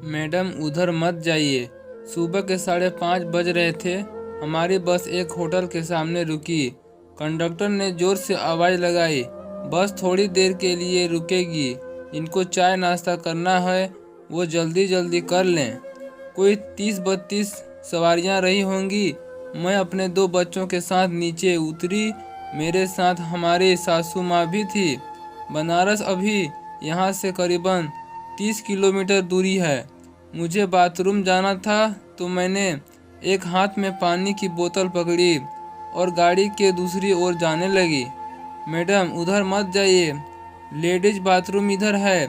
Madam उधर मत जाइए। सुबह के 5:30 बज रहे थे। हमारी बस एक होटल के सामने रुकी। कंडक्टर ने जोर से आवाज़ लगाई, बस थोड़ी देर के लिए रुकेगी। इनको चाय नाश्ता करना है वो जल्दी जल्दी कर लें। कोई 30-32 सवारियां रही होंगी। मैं अपने 2 बच्चों के साथ नीचे उतरी। मेरे साथ हमारी सासू माँ भी थी। बनारस अभी यहाँ से करीबन 30 किलोमीटर दूरी है। मुझे बाथरूम जाना था तो मैंने एक हाथ में पानी की बोतल पकड़ी और गाड़ी के दूसरी ओर जाने लगी। मैडम उधर मत जाइए, लेडीज बाथरूम इधर है,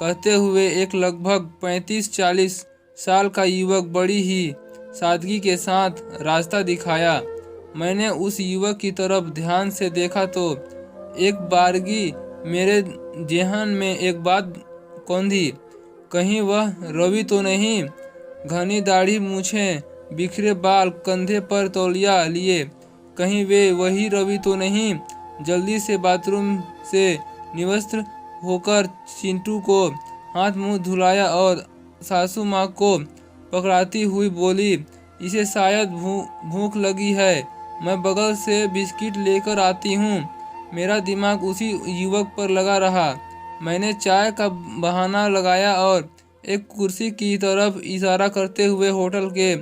कहते हुए एक लगभग 35-40 साल का युवक बड़ी ही सादगी के साथ रास्ता दिखाया। मैंने उस युवक की तरफ ध्यान से देखा तो एक बारगी मेरे जेहन में एक बात कौंधी, कहीं वह रवि तो नहीं। घनी दाढ़ी, मूछें, बिखरे बाल, कंधे पर तौलिया लिए, कहीं वे वही रवि तो नहीं। जल्दी से बाथरूम से निवस्त्र होकर चिंटू को हाथ मुंह धुलाया और सासू माँ को पकड़ाती हुई बोली, इसे शायद भूख लगी है, मैं बगल से बिस्किट लेकर आती हूँ। मेरा दिमाग उसी युवक पर लगा रहा। मैंने चाय का बहाना लगाया और एक कुर्सी की तरफ इशारा करते हुए होटल के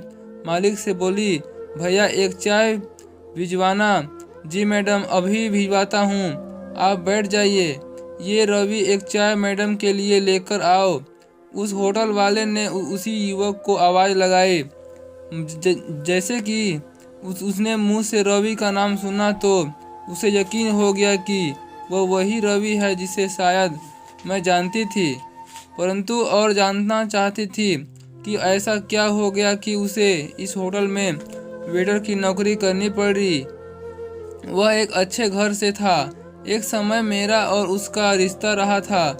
मालिक से बोली, भैया एक चाय भिजवाना। जी मैडम अभी भिजवाता हूँ, आप बैठ जाइए। ये रवि एक चाय मैडम के लिए लेकर आओ। उस होटल वाले ने उसी युवक को आवाज़ लगाई। जैसे कि उसने मुंह से रवि का नाम सुना तो उसे यकीन हो गया कि वह वही रवि है जिसे शायद मैं जानती थी, परंतु और जानना चाहती थी कि ऐसा क्या हो गया कि उसे इस होटल में वेटर की नौकरी करनी पड़ी। वह एक अच्छे घर से था। एक समय मेरा और उसका रिश्ता रहा था,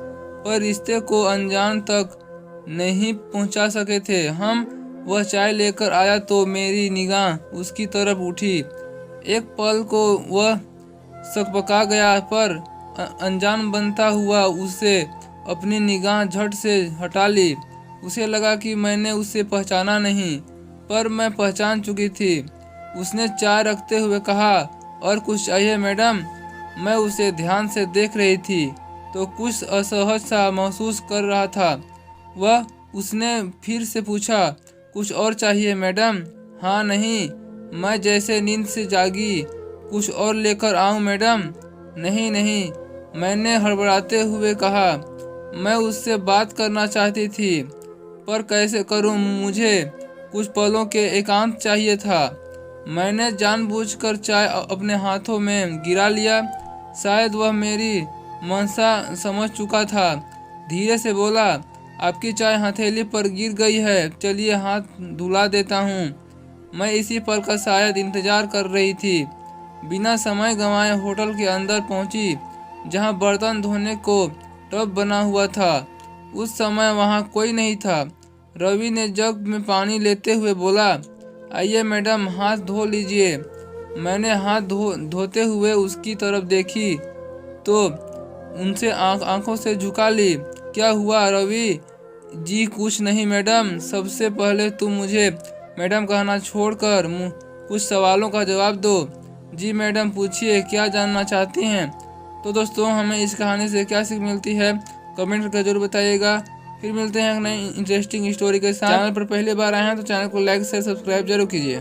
पर रिश्ते को अनजान तक नहीं पहुंचा सके थे हम। वह चाय लेकर आया तो मेरी निगाह उसकी तरफ उठी। एक पल को वह सकपका गया, पर अनजान बनता हुआ उसे अपनी निगाह झट से हटा ली। उसे लगा कि मैंने उसे पहचाना नहीं, पर मैं पहचान चुकी थी। उसने चाय रखते हुए कहा, और कुछ चाहिए मैडम? मैं उसे ध्यान से देख रही थी तो कुछ असहज सा महसूस कर रहा था। उसने फिर से पूछा, कुछ और चाहिए मैडम? हाँ नहीं, मैं जैसे नींद से जागी, कुछ और लेकर आऊँ मैडम? नहीं नहीं, मैंने हड़बड़ाते हुए कहा। मैं उससे बात करना चाहती थी, पर कैसे करूं? मुझे कुछ पलों के एकांत चाहिए था। मैंने जानबूझकर चाय अपने हाथों में गिरा लिया। शायद वह मेरी मनसा समझ चुका था। धीरे से बोला, आपकी चाय हथेली पर गिर गई है, चलिए हाथ धुला देता हूँ। मैं इसी पल का शायद इंतजार कर रही थी। बिना समय गंवाए होटल के अंदर पहुंची, जहां बर्तन धोने को टब बना हुआ था। उस समय वहां कोई नहीं था। रवि ने जग में पानी लेते हुए बोला, आइए मैडम हाथ धो लीजिए। मैंने हाथ धोते हुए उसकी तरफ देखी तो उनसे आंखों से झुका ली। क्या हुआ रवि? जी कुछ नहीं मैडम। सबसे पहले तुम मुझे मैडम कहना छोड़कर कुछ सवालों का जवाब दो। जी मैडम पूछिए, क्या जानना चाहती हैं? तो दोस्तों हमें इस कहानी से क्या सीख मिलती है कमेंट करके जरूर बताइएगा। फिर मिलते हैं एक नई इंटरेस्टिंग स्टोरी के साथ। चैनल पर पहली बार आए हैं तो चैनल को लाइक शेयर सब्सक्राइब जरूर कीजिए।